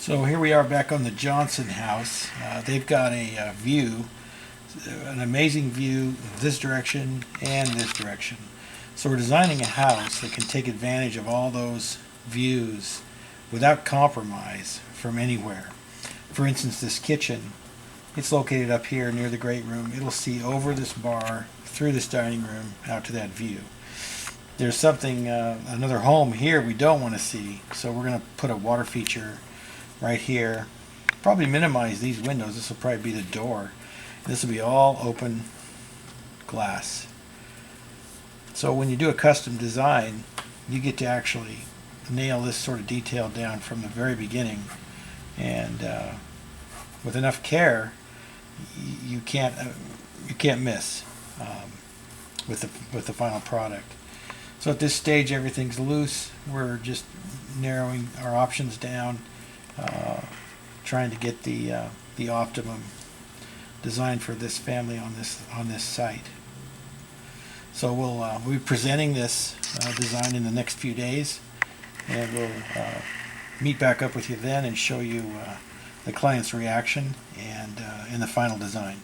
So here we are back on the Johnson house. They've got a view, an amazing view this direction and this direction. So we're designing a house that can take advantage of all those views without compromise from anywhere. For instance, this kitchen, it's located up here near the great room. It'll see over this bar, through this dining room, out to that view. There's something, another home here we don't want to see, so we're going to put a water feature right here. Probably minimize these windows. This will probably be the door. This will be all open glass. So when you do a custom design, you get to actually nail this sort of detail down from the very beginning, and with enough care, you can't miss with the final product. So at this stage, everything's loose. We're just narrowing our options down, trying to get the optimum design for this family on this site. So we'll be presenting this design in the next few days, and we'll meet back up with you then and show you the client's reaction and the final design.